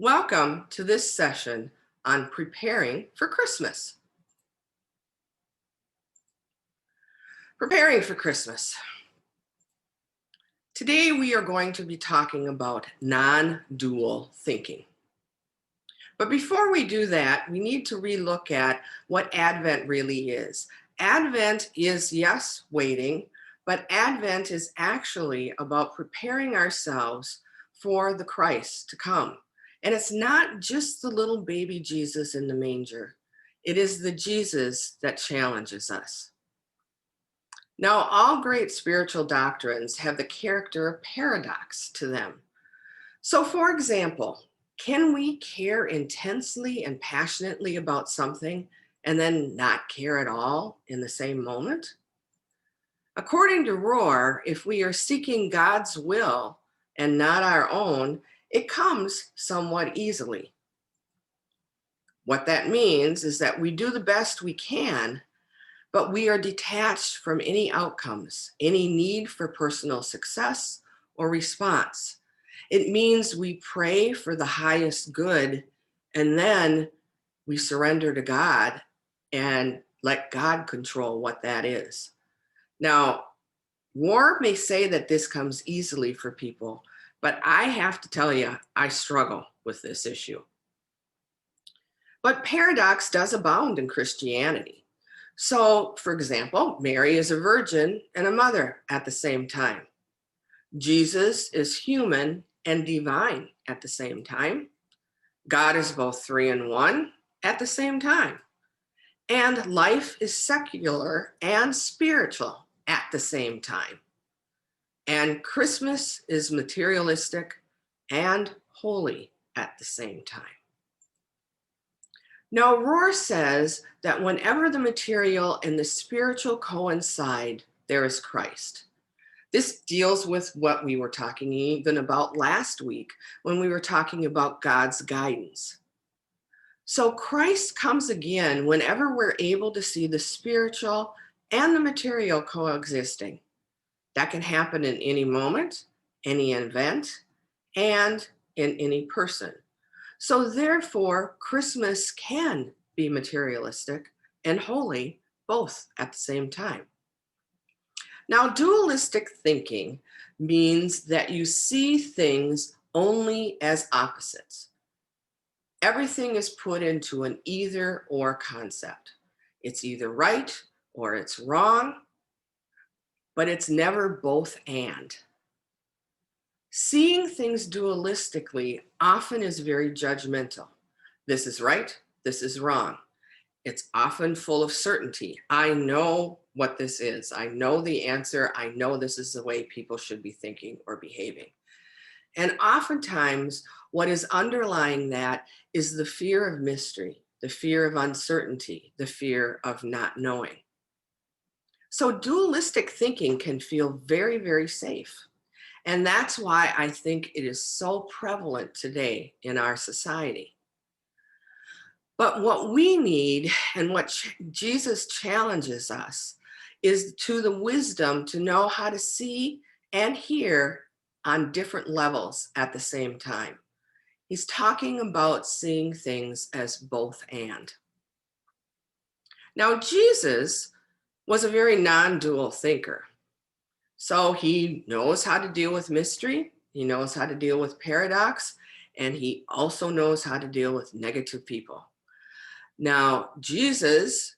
Welcome to this session on preparing for Christmas. Preparing for Christmas. Today we are going to be talking about non-dual thinking. But before we do that, we need to relook at what Advent really is. Advent is, yes, waiting, but Advent is actually about preparing ourselves for the Christ to come. And it's not just the little baby Jesus in the manger. It is the Jesus that challenges us. Now, all great spiritual doctrines have the character of paradox to them. So, for example, can we care intensely and passionately about something and then not care at all in the same moment? According to Rohr, if we are seeking God's will and not our own, it comes somewhat easily. What that means is that we do the best we can, but we are detached from any outcomes, any need for personal success or response. It means we pray for the highest good and then we surrender to God and let God control what that is. Now, war may say that this comes easily for people, but I have to tell you, I struggle with this issue. But paradox does abound in Christianity. So, for example, Mary is a virgin and a mother at the same time. Jesus is human and divine at the same time. God is both three in one at the same time. And life is secular and spiritual at the same time. And Christmas is materialistic and holy at the same time. Now, Rohr says that whenever the material and the spiritual coincide, there is Christ. This deals with what we were talking even about last week when we were talking about God's guidance. So Christ comes again whenever we're able to see the spiritual and the material coexisting. That can happen in any moment, any event, and in any person. So therefore, Christmas can be materialistic and holy both at the same time. Now, dualistic thinking means that you see things only as opposites. Everything is put into an either or concept. It's either right or it's wrong, but it's never both and. Seeing things dualistically often is very judgmental. This is right, this is wrong. It's often full of certainty. I know what this is. I know the answer. I know this is the way people should be thinking or behaving. And oftentimes, what is underlying that is the fear of mystery, the fear of uncertainty, the fear of not knowing. So dualistic thinking can feel very, very safe. And that's why I think it is so prevalent today in our society. But what we need and what Jesus challenges us is to the wisdom to know how to see and hear on different levels at the same time. He's talking about seeing things as both and. Now, Jesus was a very non-dual thinker. So he knows how to deal with mystery, he knows how to deal with paradox, and he also knows how to deal with negative people. Now, Jesus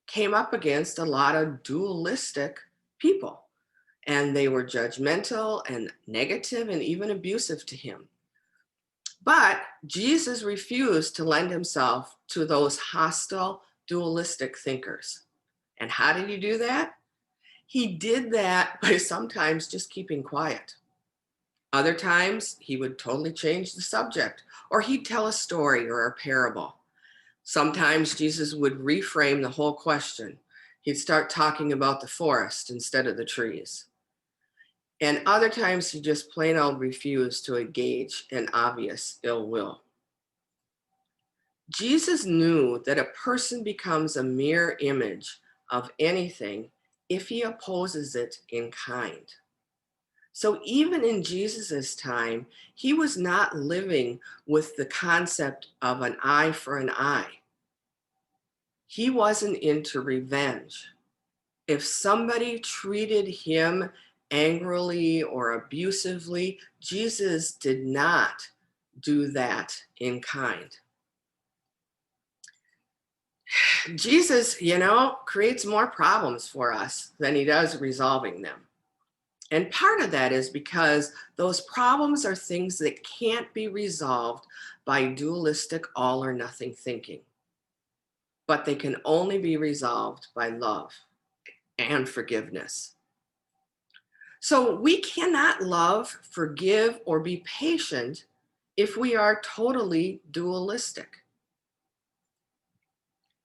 came up against a lot of dualistic people, and they were judgmental and negative and even abusive to him. But Jesus refused to lend himself to those hostile, dualistic thinkers. And how did he do that? He did that by sometimes just keeping quiet. Other times, he would totally change the subject, or he'd tell a story or a parable. Sometimes Jesus would reframe the whole question. He'd start talking about the forest instead of the trees. And other times he just plain old refused to engage in obvious ill will. Jesus knew that a person becomes a mirror image of anything if he opposes it in kind. So even in Jesus's time, he was not living with the concept of an eye for an eye. He wasn't into revenge. If somebody treated him angrily or abusively, Jesus did not do that in kind. Jesus, creates more problems for us than he does resolving them. And part of that is because those problems are things that can't be resolved by dualistic all or nothing thinking, but they can only be resolved by love and forgiveness. So we cannot love, forgive, or be patient if we are totally dualistic.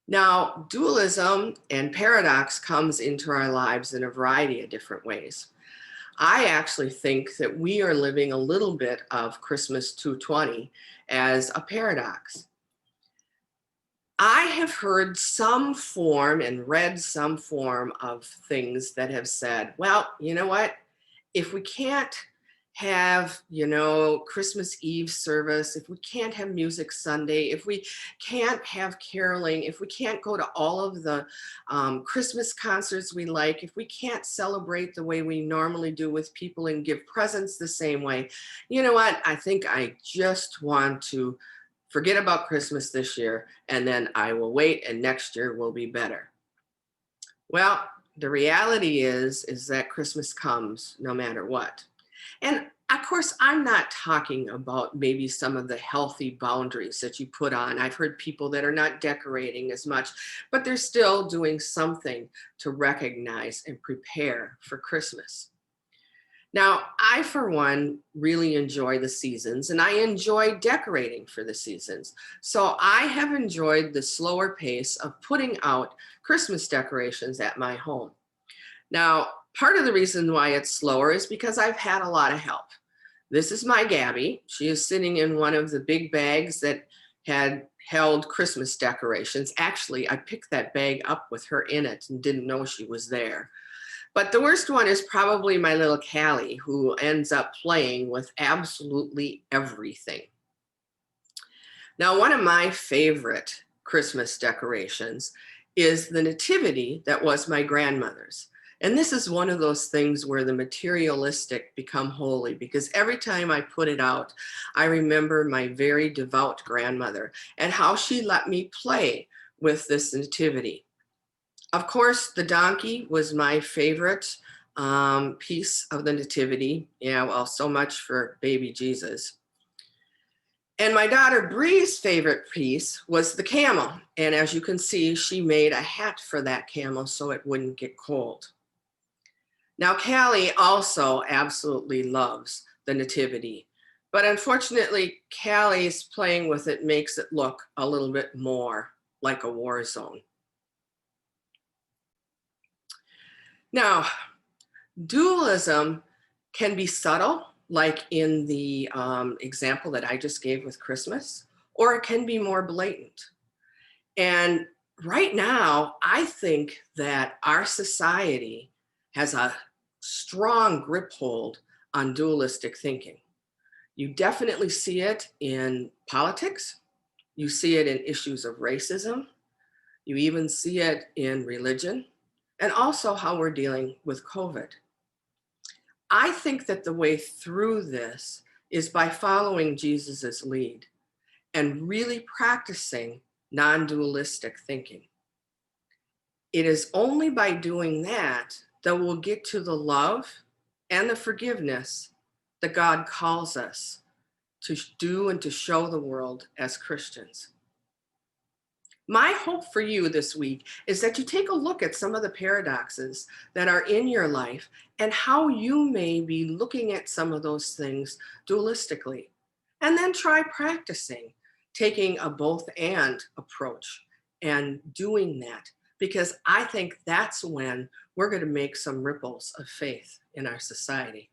Now, dualism and paradox comes into our lives in a variety of different ways. I actually think that we are living a little bit of Christmas 220 as a paradox. I have heard some form and read some form of things that have said, well, you know what? If we can't have, Christmas Eve service, if we can't have music Sunday, if we can't have caroling, if we can't go to all of the Christmas concerts we like, if we can't celebrate the way we normally do with people and give presents the same way, you know what? I think I just want to forget about Christmas this year, and then I will wait, and next year will be better. Well, the reality is that Christmas comes no matter what. And of course, I'm not talking about maybe some of the healthy boundaries that you put on. I've heard people that are not decorating as much, but they're still doing something to recognize and prepare for Christmas. Now, I, for one, really enjoy the seasons and I enjoy decorating for the seasons. So I have enjoyed the slower pace of putting out Christmas decorations at my home. Now, part of the reason why it's slower is because I've had a lot of help. This is my Gabby. She is sitting in one of the big bags that had held Christmas decorations. Actually, I picked that bag up with her in it and didn't know she was there. But the worst one is probably my little Callie, who ends up playing with absolutely everything. Now, one of my favorite Christmas decorations is the nativity that was my grandmother's. And this is one of those things where the materialistic become holy, because every time I put it out, I remember my very devout grandmother and how she let me play with this nativity. Of course, the donkey was my favorite piece of the nativity. Yeah, well, so much for baby Jesus. And my daughter Bree's favorite piece was the camel. And as you can see, she made a hat for that camel so it wouldn't get cold. Now, Callie also absolutely loves the nativity. But unfortunately, Callie's playing with it makes it look a little bit more like a war zone. Now, dualism can be subtle, like in the example that I just gave with Christmas, or it can be more blatant. And right now, I think that our society has a strong grip hold on dualistic thinking. You definitely see it in politics. You see it in issues of racism. You even see it in religion, and also how we're dealing with COVID. I think that the way through this is by following Jesus's lead and really practicing non-dualistic thinking. It is only by doing that that we'll get to the love and the forgiveness that God calls us to do and to show the world as Christians. My hope for you this week is that you take a look at some of the paradoxes that are in your life and how you may be looking at some of those things dualistically. And then try practicing taking a both and approach and doing that, because I think that's when we're going to make some ripples of faith in our society.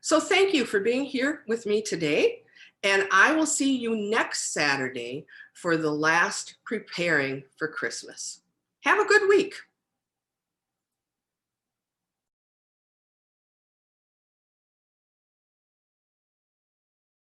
So thank you for being here with me today. And I will see you next Saturday for the last preparing for Christmas. Have a good week.